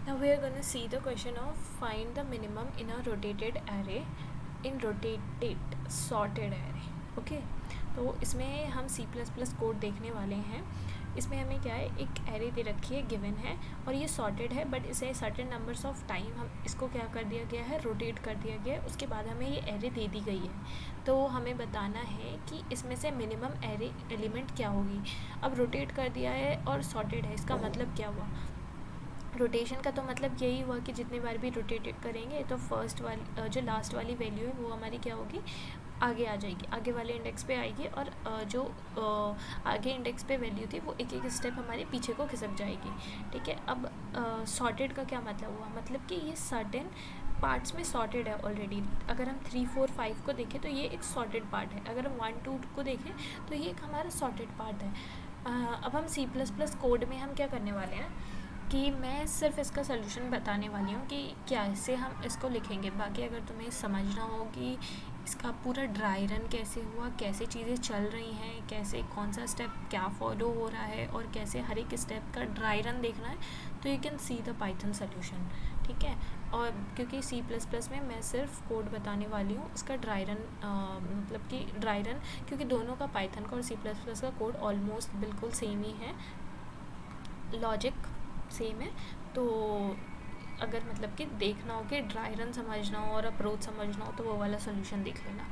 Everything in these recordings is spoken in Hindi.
Now we are going to see the question of find the minimum in a rotated array in rotated sorted array. Okay तो इसमें हम C++ कोड देखने वाले हैं. इसमें हमें क्या है, एक एरे दे रखी है, गिवन है, और ये सॉर्टेड है, बट इसे सर्टेन नंबर्स ऑफ टाइम हम इसको क्या कर दिया गया है, रोटेट कर दिया गया है. उसके बाद हमें ये एरे दे दी गई है, तो हमें बताना है कि इसमें से मिनिमम एरे एलिमेंट क्या होगी. अब रोटेट कर दिया है और सॉर्टेड है, इसका मतलब क्या हुआ. रोटेशन का तो मतलब यही हुआ कि जितनी बार भी रोटेट करेंगे तो फर्स्ट वाली जो लास्ट वाली वैल्यू है वो हमारी क्या होगी, आगे आ जाएगी, आगे वाले इंडेक्स पे आएगी, और जो आगे इंडेक्स पे वैल्यू थी वो एक एक स्टेप हमारे पीछे को खिसक जाएगी. ठीक है. अब सॉर्टेड का क्या मतलब हुआ, मतलब कि ये सर्टेन पार्ट्स में सॉर्टेड है ऑलरेडी. अगर हम 3, 4, 5 को देखें तो ये एक सॉर्टेड पार्ट है. अगर हम 1, 2 को देखें तो ये एक हमारा सॉर्टेड पार्ट है. अब हम C++ कोड में हम क्या करने वाले हैं कि मैं सिर्फ इसका सोल्यूशन बताने वाली हूँ कि कैसे हम इसको लिखेंगे. बाकी अगर तुम्हें समझना हो कि इसका पूरा ड्राई रन कैसे हुआ, कैसे चीज़ें चल रही हैं, कैसे कौन सा स्टेप क्या फॉलो हो रहा है, और कैसे हर एक स्टेप का ड्राई रन देखना है, तो you can see the Python solution. ठीक है. और क्योंकि C++ में मैं सिर्फ कोड बताने वाली हूँ, इसका ड्राई रन मतलब कि ड्राई रन, क्योंकि दोनों का पाइथन का और C++ का कोड ऑलमोस्ट बिल्कुल सेम ही है, लॉजिक सेम है. तो अगर मतलब कि देखना हो कि ड्राई रन समझना हो और अप्रोच समझना हो तो वो वाला सोल्यूशन देख लेना.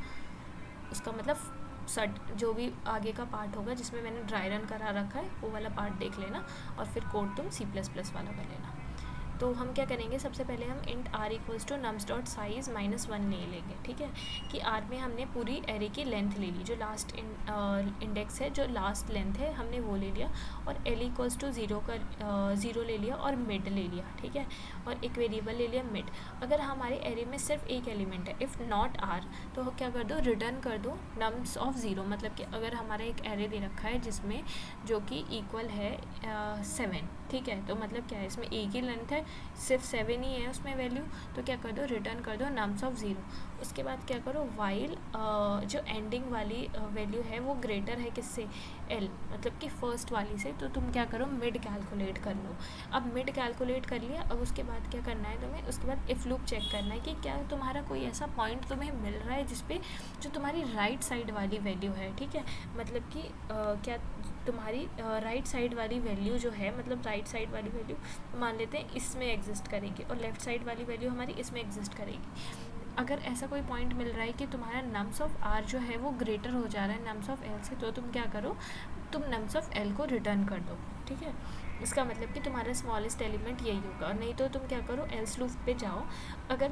उसका मतलब जो भी आगे का पार्ट होगा जिसमें मैंने ड्राई रन करा रखा है वो वाला पार्ट देख लेना, और फिर कोड तुम C++ वाला कर लेना. तो हम क्या करेंगे, सबसे पहले हम int r equals to nums dot size -1 ले लेंगे. ठीक है. कि r में हमने पूरी एरे की लेंथ ले ली, जो लास्ट इंडेक्स है, जो लास्ट लेंथ है हमने वो ले लिया, और l इक्वल्स टू 0 ले लिया, और मिड ले लिया. ठीक है. और एक वेरिएबल ले लिया मिड. अगर हमारे एरे में सिर्फ एक एलिमेंट है, इफ़ नॉट r, तो क्या कर दो, रिटर्न कर दो नम्स ऑफ 0. मतलब कि अगर हमारा एक एरे दे रखा है जिसमें जो कि इक्वल है 7. ठीक है. तो मतलब क्या है, इसमें एक ही लेंथ है, सिर्फ 7 ही है उसमें वैल्यू, तो क्या कर दो, रिटर्न कर दो नम्स ऑफ 0. उसके बाद क्या करो, वाइल जो एंडिंग वाली वैल्यू है वो ग्रेटर है किससे, l, मतलब कि फर्स्ट वाली से, तो तुम क्या करो, मिड कैलकुलेट कर लो. अब मिड कैलकुलेट कर लिया. अब उसके बाद क्या करना है तुम्हें, उसके बाद इफ़ लूप चेक करना है कि क्या तुम्हारा कोई ऐसा पॉइंट तुम्हें मिल रहा है जिसपे जो तुम्हारी राइट साइड वाली वैल्यू है. ठीक है. मतलब कि क्या तुम्हारी राइट साइड वाली वैल्यू जो है, मतलब राइट साइड वाली वैल्यू मान लेते हैं इसमें एग्जिस्ट करेगी, और लेफ़्ट साइड वाली वैल्यू हमारी इसमें एग्जिस्ट करेगी. अगर ऐसा कोई पॉइंट मिल रहा है कि तुम्हारा नम्स ऑफ r जो है वो ग्रेटर हो जा रहा है नम्स ऑफ l से, तो तुम क्या करो, तुम नम्स ऑफ l को रिटर्न कर दो. ठीक है. इसका मतलब कि तुम्हारा स्मॉलेस्ट एलिमेंट यही होगा. नहीं तो तुम क्या करो, एल्स लूप पे जाओ. अगर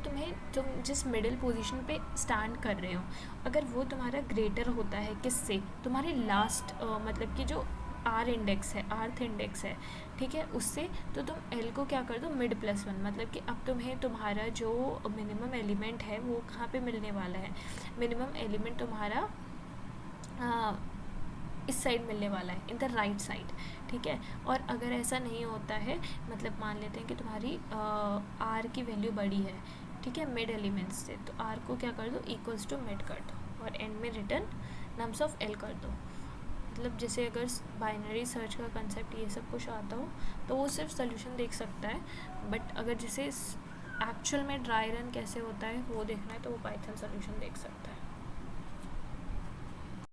तुम जिस मिडिल पोजीशन पे स्टैंड कर रहे हो, अगर वो तुम्हारा ग्रेटर होता है किससे, तुम्हारे लास्ट मतलब कि जो r इंडेक्स है, rth इंडेक्स है, ठीक है, उससे, तो तुम l को क्या कर दो, मिड +1. मतलब कि अब तुम्हें तुम्हारा जो मिनिमम एलिमेंट है वो कहाँ पे मिलने वाला है, मिनिमम एलिमेंट तुम्हारा इस साइड मिलने वाला है, इन द राइट साइड. ठीक है. और अगर ऐसा नहीं होता है, मतलब मान लेते हैं कि तुम्हारी r की वैल्यू बड़ी है, ठीक है, मिड एलिमेंट्स से, तो r को क्या कर दो, इक्वल्स टू मिड कर दो, और एंड में रिटर्न नम्स ऑफ l कर दो. मतलब जैसे अगर बाइनरी सर्च का कंसेप्ट ये सब कुछ आता हो तो वो सिर्फ सोल्यूशन देख सकता है, बट अगर जैसे एक्चुअल में ड्राई रन कैसे होता है वो देखना है तो वो पाइथन सोल्यूशन देख सकता है.